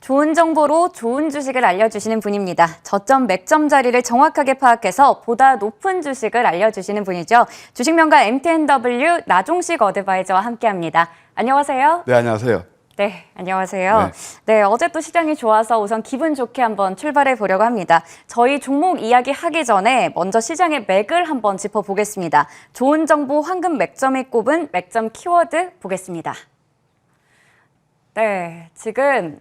좋은 정보로 좋은 주식을 알려주시는 분입니다. 저점, 맥점 자리를 정확하게 파악해서 보다 높은 주식을 알려주시는 분이죠. 주식명가 MTNW 나종식 어드바이저와 함께합니다. 안녕하세요. 네, 안녕하세요. 네, 안녕하세요. 네, 어제 또 시장이 좋아서 우선 기분 좋게 한번 출발해 보려고 합니다. 저희 종목 이야기 하기 전에 먼저 시장의 맥을 한번 짚어보겠습니다. 좋은 정보 황금 맥점이 꼽은 맥점 키워드 보겠습니다. 네, 지금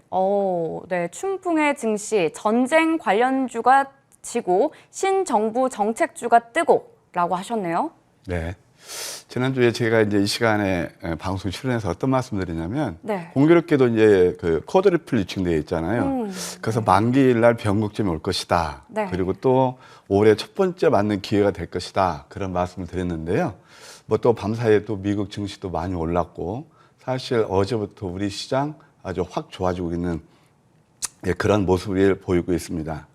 춘풍의 증시 전쟁 관련주가 지고 신정부 정책주가 뜨고라고 하셨네요. 네. 지난주에 제가 이제 이 시간에 방송 출연해서 어떤 말씀드리냐면 네. 공교롭게도 이제 그 쿼드리플 리칭되어 있잖아요. 그래서 만기일 날 변곡점이 올 것이다. 네. 그리고 또 올해 첫 번째 맞는 기회가 될 것이다. 그런 말씀을 드렸는데요. 뭐 또 밤사이에 또 미국 증시도 많이 올랐고 사실 어제부터 우리 시장 아주 확 좋아지고 있는 그런 모습을 보이고 있습니다.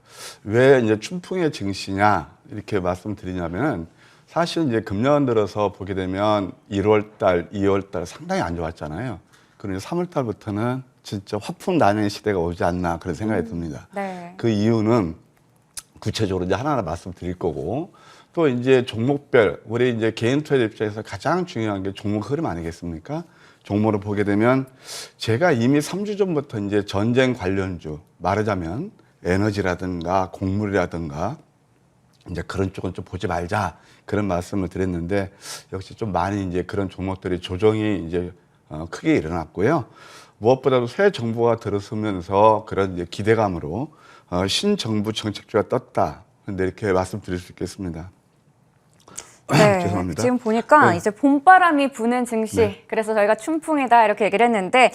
왜 이제 춘풍의 증시냐 이렇게 말씀드리냐면 사실 이제 금년 들어서 보게 되면 1월 달, 2월 달 상당히 안 좋았잖아요. 그러니 3월 달부터는 진짜 화풍 나는 시대가 오지 않나 그런 생각이 듭니다. 네. 그 이유는 구체적으로 이제 하나하나 말씀드릴 거고 또 이제 종목별 우리 이제 개인 투자 입장에서 가장 중요한 게 종목 흐름 아니겠습니까? 종목을 보게 되면 제가 이미 3주 전부터 이제 전쟁 관련주 말하자면 에너지라든가 곡물이라든가 이제 그런 쪽은 좀 보지 말자 그런 말씀을 드렸는데 역시 좀 많이 이제 그런 종목들이 조정이 이제 크게 일어났고요. 무엇보다도 새 정부가 들어서면서 그런 이제 기대감으로 신정부 정책주가 떴다. 근데 이렇게 말씀드릴 수 있겠습니다. 네, 죄송합니다. 지금 보니까 네. 이제 봄바람이 부는 증시, 네. 그래서 저희가 춘풍이다 이렇게 얘기를 했는데,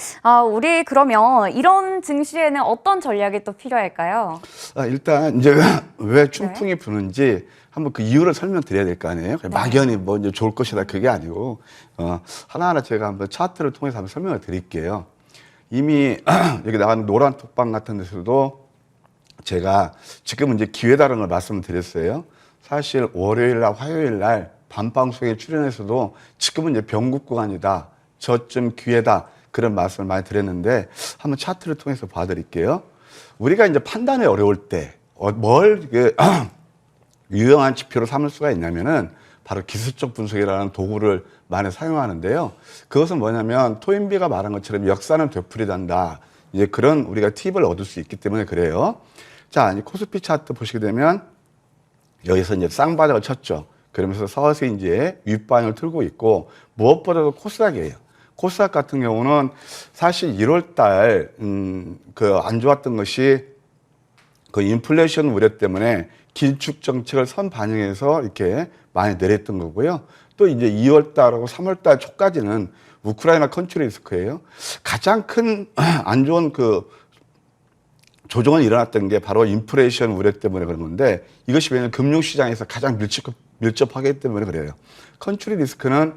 우리 그러면 이런 증시에는 어떤 전략이 또 필요할까요? 일단 이제 왜 춘풍이 부는지 한번 그 이유를 설명드려야 될 거 아니에요? 막연히 뭐 이제 좋을 것이다 그게 아니고 하나하나 제가 한번 차트를 통해서 한번 설명을 드릴게요. 이미 여기 나간 노란 톡방 같은 데서도 제가 지금 이제 기회다라는 걸 말씀드렸어요. 사실 월요일날, 화요일날 밤방송에 출연해서도 지금은 이제 변곡 구간이다, 저점 기회다 그런 말씀을 많이 드렸는데 한번 차트를 통해서 봐드릴게요. 우리가 이제 판단이 어려울 때 뭘 유용한 지표로 삼을 수가 있냐면은 바로 기술적 분석이라는 도구를 많이 사용하는데요. 그것은 뭐냐면 토인비가 말한 것처럼 역사는 되풀이된다. 이제 그런 우리가 팁을 얻을 수 있기 때문에 그래요. 자, 이제 코스피 차트 보시게 되면 여기서 이제 쌍바닥을 쳤죠. 그러면서 서서히 이제 윗반을 틀고 있고 무엇보다도 코스닥이에요. 코스닥 같은 경우는 사실 1월 달, 그 안 좋았던 것이 그 인플레이션 우려 때문에 긴축 정책을 선반영해서 이렇게 많이 내렸던 거고요. 또 이제 2월 달하고 3월 달 초까지는 우크라이나 컨트리 리스크예요. 가장 큰 안 좋은 그 조정은 일어났던 게 바로 인플레이션 우려 때문에 그런 건데 이것이 왜냐하면 금융시장에서 가장 밀접하기 때문에 그래요. 컨트리 리스크는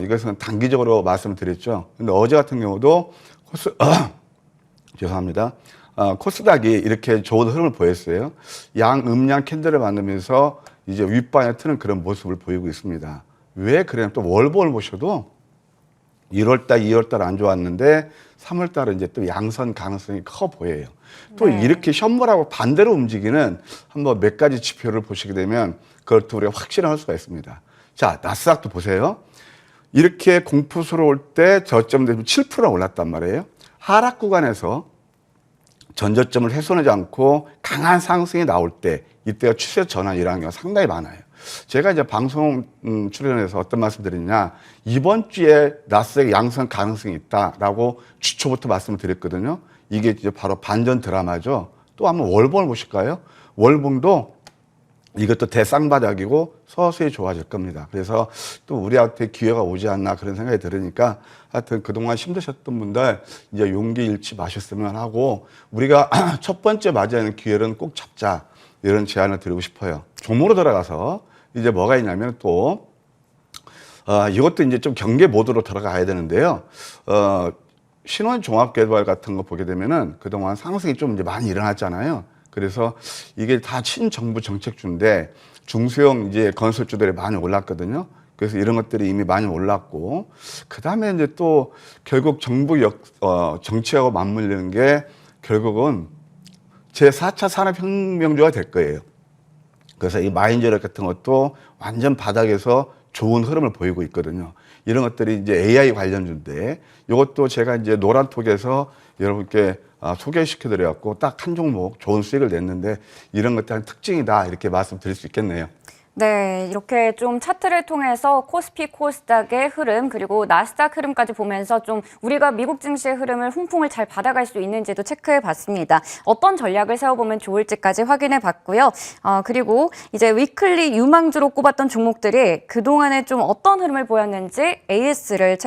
이것은 단기적으로 말씀드렸죠. 근데 어제 같은 경우도 죄송합니다. 코스닥이 이렇게 좋은 흐름을 보였어요. 양음양 캔들을 만들면서 이제 윗반에 트는 그런 모습을 보이고 있습니다. 왜 그래요? 또 월봉을 보셔도 1월달, 2월달 안 좋았는데 3월달은 이제 또 양선 가능성이 커 보여요. 또 이렇게 현물하고 반대로 움직이는 한번 몇 가지 지표를 보시게 되면 그걸 또 우리가 확신할 수가 있습니다. 자, 나스닥도 보세요. 이렇게 공포스러울 때 저점 대비 7% 올랐단 말이에요. 하락 구간에서 전저점을 훼손하지 않고 강한 상승이 나올 때 이때가 추세 전환이라는 경우가 상당히 많아요. 제가 이제 방송 출연해서 어떤 말씀 드리냐, 이번 주에 나스닥 양선 가능성이 있다라고 주초부터 말씀을 드렸거든요. 이게 이제 바로 반전 드라마죠. 또 한번 월봉을 보실까요? 월봉도 이것도 대쌍바닥이고 서서히 좋아질 겁니다. 그래서 또 우리한테 기회가 오지 않나 그런 생각이 들으니까 하여튼 그동안 힘드셨던 분들 이제 용기 잃지 마셨으면 하고 우리가 첫 번째 맞이하는 기회는 꼭 잡자 이런 제안을 드리고 싶어요. 종목으로 들어가서 이제 뭐가 있냐면 또 이것도 이제 좀 경계 모드로 들어가야 되는데요. 신원종합개발 같은 거 보게 되면은 그동안 상승이 좀 이제 많이 일어났잖아요. 그래서 이게 다 친정부 정책주인데 중소형 이제 건설주들이 많이 올랐거든요. 그래서 이런 것들이 이미 많이 올랐고, 그 다음에 이제 또 결국 정부 정치하고 맞물리는 게 결국은 제4차 산업혁명주가 될 거예요. 그래서 이 마인드랩 같은 것도 완전 바닥에서 좋은 흐름을 보이고 있거든요. 이런 것들이 이제 AI 관련주인데 이것도 제가 이제 노란톡에서 여러분께 소개시켜드려갖고 딱 한 종목 좋은 수익을 냈는데 이런 것들이 특징이다 이렇게 말씀드릴 수 있겠네요. 네, 이렇게 좀 차트를 통해서 코스피, 코스닥의 흐름 그리고 나스닥 흐름까지 보면서 좀 우리가 미국 증시의 흐름을 훈풍을 잘 받아갈 수 있는지도 체크해 봤습니다. 어떤 전략을 세워보면 좋을지까지 확인해 봤고요. 그리고 이제 위클리 유망주로 꼽았던 종목들이 그동안에 좀 어떤 흐름을 보였는지 AS를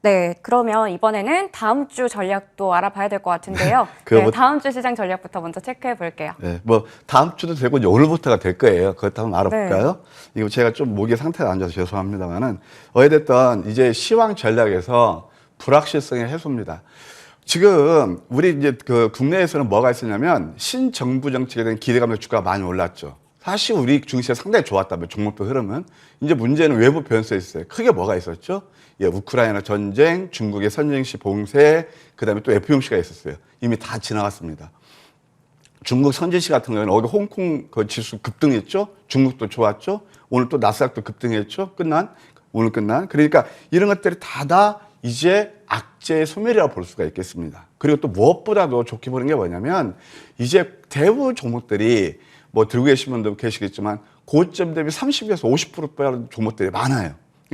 네, 그러면 이번에는 다음 주 전략도 알아봐야 될 것 같은데요. 네, 다음 주 시장 전략부터 먼저 체크해 볼게요. 네, 뭐 다음 주도 되고 이제 오늘부터가 될 거예요. 그것도 한번 알아볼까요? 네. 이거 제가 좀 목의 상태가 안 좋아서 죄송합니다만은 어찌됐든 이제 시황 전략에서 불확실성의 해소입니다. 지금 우리 이제 그 국내에서는 뭐가 있었냐면 신정부 정책에 대한 기대감에 주가가 많이 올랐죠. 사실 우리 증시가 상당히 좋았다면 종목별 흐름은 이제 문제는 외부 변수에 있어요. 크게 뭐가 있었죠? 예, 우크라이나 전쟁, 중국의 선정시 봉쇄, 그다음에 또 FOMC가 있었어요. 이미 다 지나갔습니다. 중국 선진시 같은 경우는 어디 홍콩 그 지수 급등했죠? 중국도 좋았죠? 오늘 또 나스닥도 급등했죠? 오늘 끝난. 그러니까 이런 것들이 다 이제 악재의 소멸이라고 볼 수가 있겠습니다. 그리고 또 무엇보다도 좋게 보는 게 뭐냐면 이제 대부분 종목들이 뭐 들고 계신 분도 계시겠지만 고점 대비 30에서 50% 빼는 종목들이 많아요.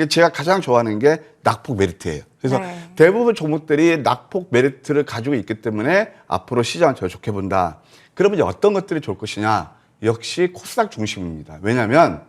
제가 가장 좋아하는 게 낙폭 메리트예요. 그래서 네. 대부분 종목들이 낙폭 메리트를 가지고 있기 때문에 앞으로 시장을 더 좋게 본다. 그러면 이제 어떤 것들이 좋을 것이냐? 역시 코스닥 중심입니다. 왜냐하면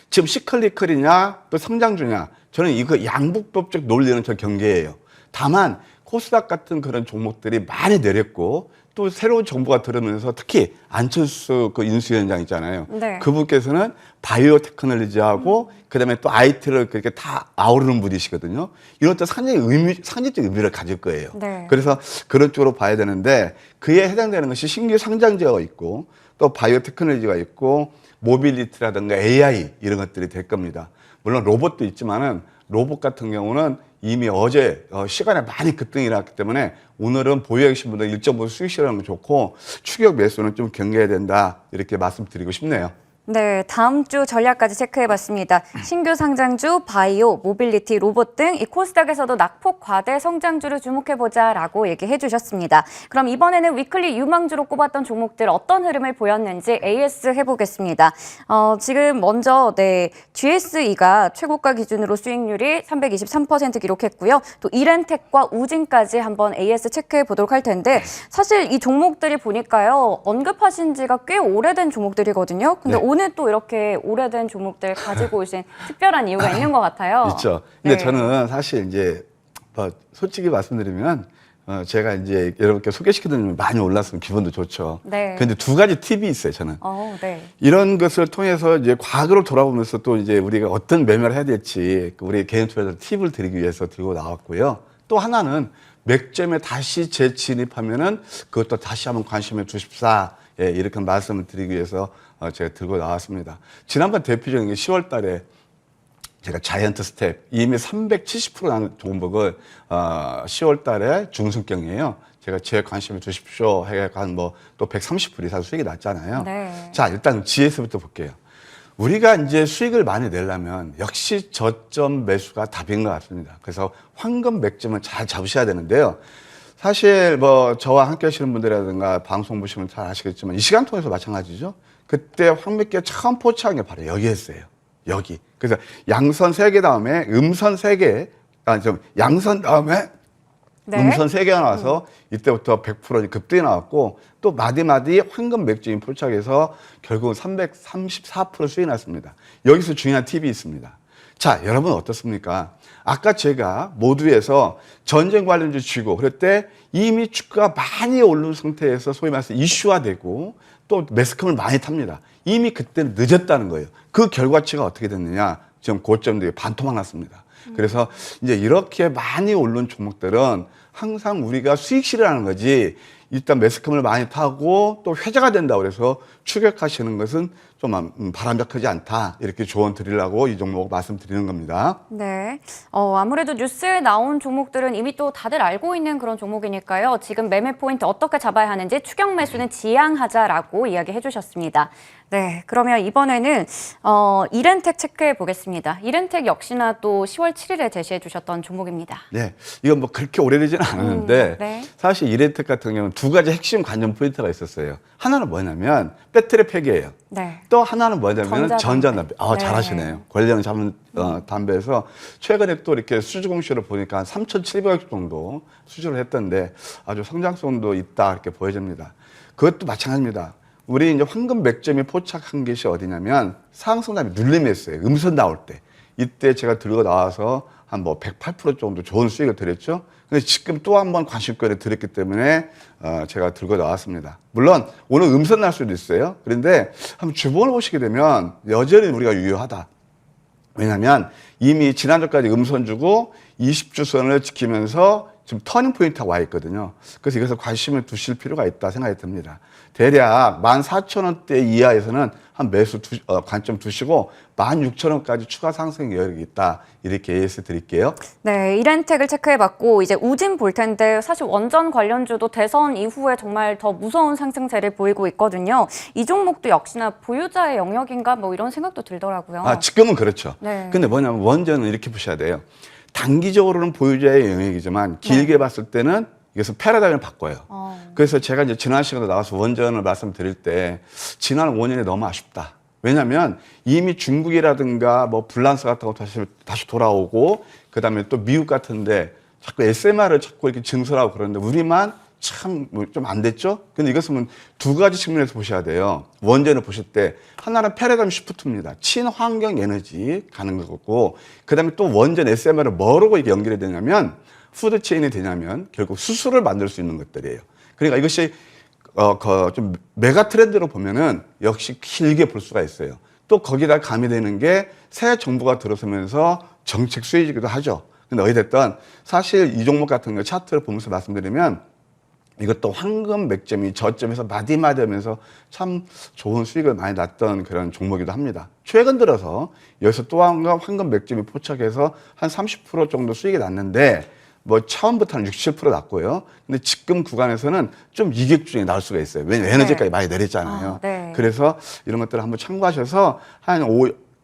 지금 시클리클이냐 또 성장주냐 저는 이거 양북법적 논리는 저 경계예요. 다만 코스닥 같은 그런 종목들이 많이 내렸고 또 새로운 정보가 들으면서 특히 안철수 그 인수위원장 있잖아요. 네. 그분께서는 바이오 테크놀로지하고 그다음에 또 IT를 그렇게 다 아우르는 분이시거든요. 이런 또 상징적 의미를 가질 거예요. 네. 그래서 그런 쪽으로 봐야 되는데 그에 해당되는 것이 신규 상장제가 있고 또 바이오 테크놀로지가 있고 모빌리티라든가 AI 이런 것들이 될 겁니다. 물론 로봇도 있지만은 로봇 같은 경우는 이미 어제 시간에 많이 급등이 났기 때문에 오늘은 보유해 계신 분들 일정 부분 수익 실현하는 거 좋고 추격 매수는 좀 경계해야 된다 이렇게 말씀드리고 싶네요. 네, 다음 주 전략까지 체크해봤습니다. 신규 상장주, 바이오, 모빌리티, 로봇 등 이 코스닥에서도 낙폭 과대 성장주를 주목해보자라고 얘기해 주셨습니다. 그럼 이번에는 위클리 유망주로 꼽았던 종목들 어떤 흐름을 보였는지 AS 해보겠습니다. 지금 먼저 GSE가 최고가 기준으로 수익률이 323% 기록했고요. 또 이렌텍과 우진까지 한번 AS 체크해 보도록 할 텐데 사실 이 종목들이 보니까요. 언급하신 지가 꽤 오래된 종목들이거든요. 근데 네. 오늘 또 이렇게 오래된 종목들 가지고 오신 특별한 이유가 있는 것 같아요. 있죠. 근데 네. 저는 사실 이제 솔직히 말씀드리면 제가 이제 여러분께 소개시켜드리면 많이 올랐으면 기분도 좋죠. 네. 근데 두 가지 팁이 있어요, 저는. 네. 이런 것을 통해서 이제 과거로 돌아보면서 또 이제 우리가 어떤 매매를 해야 될지 우리 개인 투자자 팁을 드리기 위해서 들고 나왔고요. 또 하나는 맥점에 다시 재진입하면은 그것도 다시 한번 관심을 주십사. 예, 이렇게 말씀을 드리기 위해서 제가 들고 나왔습니다. 지난번 대표적인 게 10월 달에 제가 자이언트 스텝 이미 370% 나는 종목을 10월 달에 중순경이에요. 제가 제 관심을 주십시오 해서 한 뭐 또 130% 이상 수익이 났잖아요. 네. 자, 일단 GS부터 볼게요. 우리가 이제 수익을 많이 내려면 역시 저점 매수가 답인 것 같습니다. 그래서 황금 맥점을 잘 잡으셔야 되는데요. 사실 뭐 저와 함께 하시는 분들이라든가 방송 보시면 잘 아시겠지만 이 시간 통해서 마찬가지죠. 그때 황미끼가 처음 포착한 게 바로 여기였어요. 여기. 그래서 양선 3개 다음에 음선 3개, 양선 다음에 네. 음선 3개가 나와서 이때부터 100% 급등이 나왔고 또 마디마디 황금 맥주인 포착해서 결국은 334% 수익이 났습니다. 여기서 중요한 팁이 있습니다. 자, 여러분 어떻습니까? 아까 제가 모두에서 전쟁 관련주 쥐고 그럴 때 이미 주가가 많이 오른 상태에서 소위 말해서 이슈화되고 또 매스컴을 많이 탑니다. 이미 그때는 늦었다는 거예요. 그 결과치가 어떻게 됐느냐? 지금 고점 뒤에 반토막 났습니다. 그래서 이제 이렇게 많이 오른 종목들은 항상 우리가 수익 실현하는 거지 일단 매스컴을 많이 타고 또 회자가 된다고 그래서 추격하시는 것은 좀 바람직하지 않다. 이렇게 조언 드리려고 이 종목 말씀드리는 겁니다. 네. 아무래도 뉴스에 나온 종목들은 이미 또 다들 알고 있는 그런 종목이니까요. 지금 매매 포인트 어떻게 잡아야 하는지 추격 매수는 지양하자라고 이야기해 주셨습니다. 네. 그러면 이번에는 이렌텍 체크해 보겠습니다. 이렌텍 역시나 또 10월 7일에 제시해 주셨던 종목입니다. 네. 이건 뭐 그렇게 오래되지는 않았는데 네. 사실 이렌텍 같은 경우는 두 가지 핵심 관전 포인트가 있었어요. 하나는 뭐냐면 배터리 팩이에요. 네. 또 하나는 뭐냐면 전자담배. 네. 잘하시네요. 권리형 잡은 담배에서 최근에 또 이렇게 수주 공시를 보니까 한 3,700억 정도 수주를 했던데 아주 성장성도 있다 이렇게 보여집니다. 그것도 마찬가지입니다. 우리 이제 황금 맥점이 포착한 것이 어디냐면 상승담이 눌림했어요. 음선 나올 때. 이때 제가 들고 나와서 한 뭐 108% 정도 좋은 수익을 드렸죠. 근데 지금 또 한 번 관심권을 드렸기 때문에 제가 들고 나왔습니다. 물론 오늘 음선 날 수도 있어요. 그런데 한번 주봉을 보시게 되면 여전히 우리가 유효하다. 왜냐하면 이미 지난주까지 음선 주고 20주선을 지키면서 지금 터닝 포인트가 와 있거든요. 그래서 이것을 관심을 두실 필요가 있다 생각이 듭니다. 대략 14,000원대 이하에서는 한 매수 관점 두시고 16,000원까지 추가 상승 여력이 있다. 이렇게 AS 드릴게요. 네, 이렌텍을 체크해봤고 이제 우진 볼 텐데 사실 원전 관련주도 대선 이후에 정말 더 무서운 상승세를 보이고 있거든요. 이 종목도 역시나 보유자의 영역인가 뭐 이런 생각도 들더라고요. 지금은 그렇죠. 네. 근데 뭐냐면 원전은 이렇게 보셔야 돼요. 단기적으로는 보유자의 영역이지만 길게 봤을 때는 이것은 패러다임을 바꿔요. 그래서 제가 이제 지난 시간에 나와서 원전을 말씀드릴 때 지난 5년이 너무 아쉽다. 왜냐하면 이미 중국이라든가 뭐 불란서 같은 거 다시 돌아오고 그다음에 또 미국 같은데 자꾸 SMR을 자꾸 이렇게 증설하고 그러는데 우리만 참 좀 안 됐죠? 근데 이것은 두 가지 측면에서 보셔야 돼요. 원전을 보실 때 하나는 패러다임 시프트입니다. 친환경 에너지 가는 거고 그다음에 또 원전 SMR을 뭐로 이게 연결이 되냐면 푸드체인이 되냐면 결국 수소를 만들 수 있는 것들이에요. 그러니까 이것이 좀 메가 트렌드로 보면은 역시 길게 볼 수가 있어요. 또 거기다 가미되는 게 새 정부가 들어서면서 정책 수혜이기도 하죠. 근데 어찌됐든 사실 이 종목 같은 거 차트를 보면서 말씀드리면 이것도 황금 맥점이 저점에서 마디마디 하면서 참 좋은 수익을 많이 났던 그런 종목이기도 합니다. 최근 들어서 여기서 또 한 번 황금 맥점이 포착해서 한 30% 정도 수익이 났는데 뭐 처음부터는 67% 났고요. 근데 지금 구간에서는 좀 이격중에 나올 수가 있어요. 왜냐면 에너지까지 많이 내렸잖아요. 네. 그래서 이런 것들을 한번 참고하셔서 한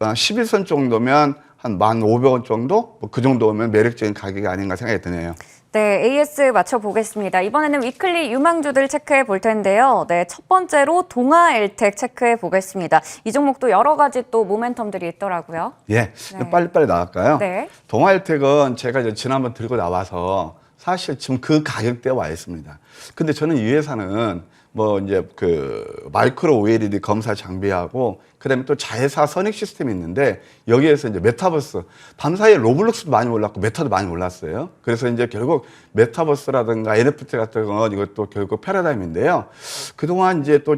11선 정도면 한 1,500원 정도? 뭐 그 정도면 매력적인 가격이 아닌가 생각이 드네요. 네, AS 맞춰보겠습니다. 이번에는 위클리 유망주들 체크해 볼 텐데요. 네, 첫 번째로 동아엘텍 체크해 보겠습니다. 이 종목도 여러 가지 또 모멘텀들이 있더라고요. 예, 네. 빨리빨리 나갈까요? 네. 동아일텍은 제가 이제 지난번 들고 나와서 사실 지금 그 가격대에 와 있습니다. 근데 저는 이 회사는 뭐 이제 그 마이크로 OLED 검사 장비하고 그다음에 또 자회사 선익 시스템이 있는데 여기에서 이제 메타버스 밤사이에 로블록스도 많이 올랐고 메타도 많이 올랐어요. 그래서 이제 결국 메타버스라든가 NFT 같은 건 이것도 결국 패러다임인데요. 그동안 이제 또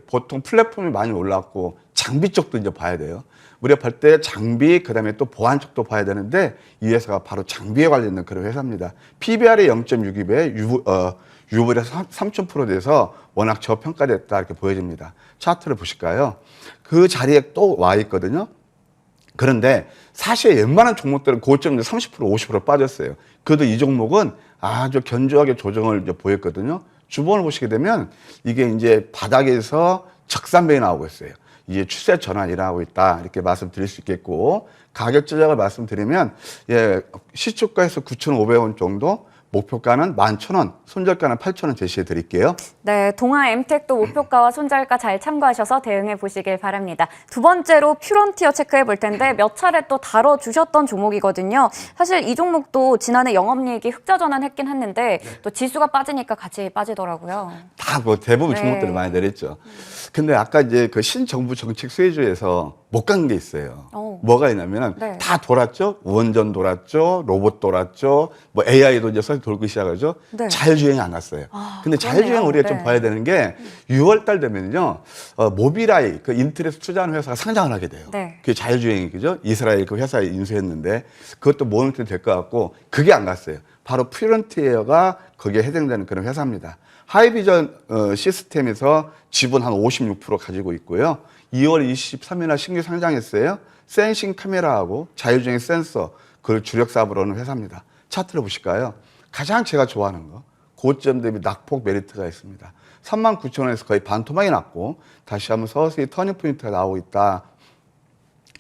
보통 플랫폼이 많이 올랐고 장비 쪽도 이제 봐야 돼요. 우리가 볼 때 장비 그다음에 또 보안 쪽도 봐야 되는데 이 회사가 바로 장비에 관련된 그런 회사입니다. PBR이 0.62배 유불에서 3,000% 돼서 워낙 저평가됐다 이렇게 보여집니다. 차트를 보실까요? 그 자리에 또 와 있거든요. 그런데 사실 웬만한 종목들은 고점 30% 50% 빠졌어요. 그래도 이 종목은 아주 견조하게 조정을 이제 보였거든요. 주봉을 보시게 되면 이게 이제 바닥에서 적산배이 나오고 있어요. 이제 추세 전환이 일어나고 있다 이렇게 말씀드릴 수 있겠고 가격 조작을 말씀드리면 시초가에서 9,500원 정도 목표가는 11,000원, 손절가는 8,000원 제시해 드릴게요. 네, 동아엠텍도 목표가와 손절가 잘 참고하셔서 대응해 보시길 바랍니다. 두 번째로 퓨런티어 체크해 볼 텐데 몇 차례 또 다뤄주셨던 종목이거든요. 사실 이 종목도 지난해 영업이익이 흑자 전환했긴 했는데 또 지수가 빠지니까 같이 빠지더라고요. 다 뭐 대부분 네. 종목들이 많이 내렸죠. 근데 아까 이제 그 신정부 정책 수혜주에서 못 간 게 있어요. 뭐가 있냐면 네. 다 돌았죠. 원전 돌았죠. 로봇 돌았죠. 뭐 AI도 이제 서서히 돌기 시작하죠. 네. 자율주행이 안 갔어요. 근데 자율주행 그러네요. 우리가 네. 좀 봐야 되는 게 6월 달 되면요. 모빌아이 그 인터넷 투자하는 회사가 상장을 하게 돼요. 네. 그게 자율주행이죠. 이스라엘 그 회사에 인수했는데 그것도 모니터링 될 것 같고 그게 안 갔어요. 바로 퓨런티어가 거기에 해당되는 그런 회사입니다. 하이비전 시스템에서 지분 한 56% 가지고 있고요. 2월 23일날 신규 상장했어요. 센싱 카메라하고 자율주행 센서, 그걸 주력 사업으로 하는 회사입니다. 차트를 보실까요? 가장 제가 좋아하는 거, 고점 대비 낙폭 메리트가 있습니다. 39,000원에서 거의 반토막이 났고 다시 한번 서서히 터닝 포인트가 나오고 있다.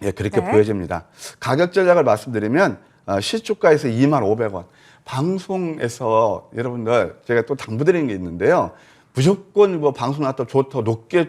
예, 그렇게 네. 보여집니다. 가격 전략을 말씀드리면 시초가에서 25,000원. 방송에서 여러분들 제가 또 당부드리는 게 있는데요. 무조건 뭐 방송 나왔다 좋다 높게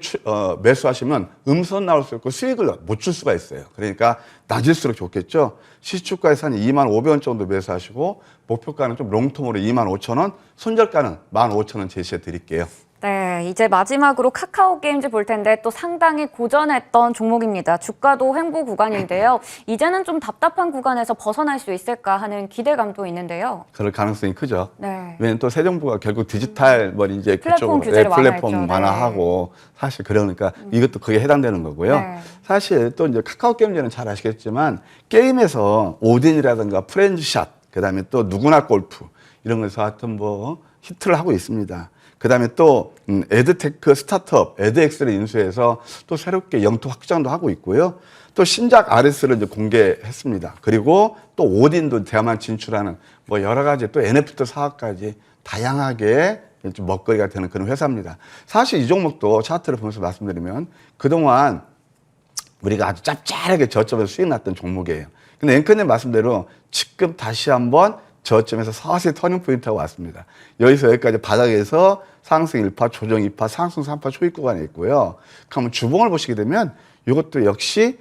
매수하시면 음선 나올 수 있고 수익을 못 줄 수가 있어요. 그러니까 낮을수록 좋겠죠. 시초가에서 한 25,000원 정도 매수하시고 목표가는 좀 롱텀으로 25,000원, 손절가는 15,000원 제시해 드릴게요. 네, 이제 마지막으로 카카오 게임즈 볼 텐데 또 상당히 고전했던 종목입니다. 주가도 횡보 구간인데요. 이제는 좀 답답한 구간에서 벗어날 수 있을까 하는 기대감도 있는데요. 그럴 가능성이 크죠. 네. 왜냐면 또 새 정부가 결국 디지털 뭐 이제 플랫폼 그쪽으로 규제를 플랫폼 완화했죠. 완화하고 사실 그러니까 이것도 거기에 해당되는 거고요. 네. 사실 또 이제 카카오 게임즈는 잘 아시겠지만 게임에서 오딘이라든가 프렌즈샷, 그다음에 또 누구나 골프 이런 거에서 하여튼 뭐 히트를 하고 있습니다. 그다음에 또 에드테크 스타트업 에드엑스를 인수해서 또 새롭게 영토 확장도 하고 있고요. 또 신작 RS를 이제 공개했습니다. 그리고 또 오딘도 대만 진출하는 뭐 여러 가지 또 NFT 사업까지 다양하게 좀 먹거리가 되는 그런 회사입니다. 사실 이 종목도 차트를 보면서 말씀드리면 그동안 우리가 아주 짭짤하게 저점에서 수익 났던 종목이에요. 근데 앵커님 말씀대로 지금 다시 한번 저점에서 서서히 터닝 포인트가 왔습니다. 여기서 여기까지 바닥에서 상승 1파, 조정 2파, 상승 3파 초입 구간에 있고요. 그러면 주봉을 보시게 되면 이것도 역시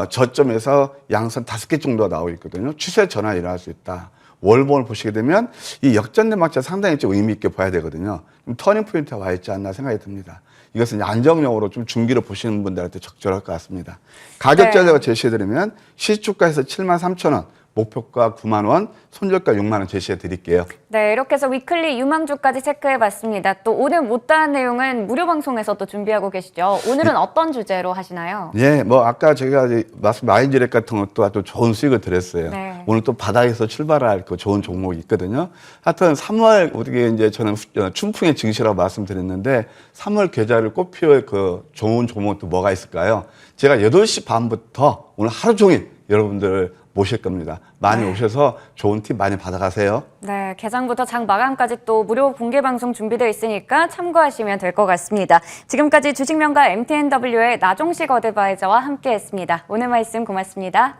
저점에서 양선 5개 정도가 나오고 있거든요. 추세 전환이 일어날 수 있다. 월봉을 보시게 되면 이 역전된 막자 상당히 좀 의미 있게 봐야 되거든요. 좀 터닝 포인트가 와 있지 않나 생각이 듭니다. 이것은 이제 안정형으로 좀 중기로 보시는 분들한테 적절할 것 같습니다. 가격 전략을 제시해드리면 시초가에서 73,000원, 목표가 9만 원, 손절가 6만 원 제시해 드릴게요. 네, 이렇게 해서 위클리 유망주까지 체크해봤습니다. 또 오늘 못다한 내용은 무료 방송에서 또 준비하고 계시죠. 오늘은 어떤 주제로 하시나요? 예, 뭐 아까 제가 말씀 마인드랩 같은 것도 아주 좋은 수익을 드렸어요. 네. 오늘 또 바닥에서 출발할 그 좋은 종목이 있거든요. 하여튼 3월 우리가 이제 저는 춘풍의 증시라고 말씀드렸는데 3월 계좌를 꽃피울 그 좋은 종목도 뭐가 있을까요? 제가 8시 반부터 오늘 하루 종일 여러분들 모실 겁니다. 많이 오셔서 좋은 팁 많이 받아가세요. 네, 개장부터 장 마감까지 또 무료 공개 방송 준비되어 있으니까 참고하시면 될 것 같습니다. 지금까지 주식명가 MTNW의 나종식 어드바이저와 함께했습니다. 오늘 말씀 고맙습니다.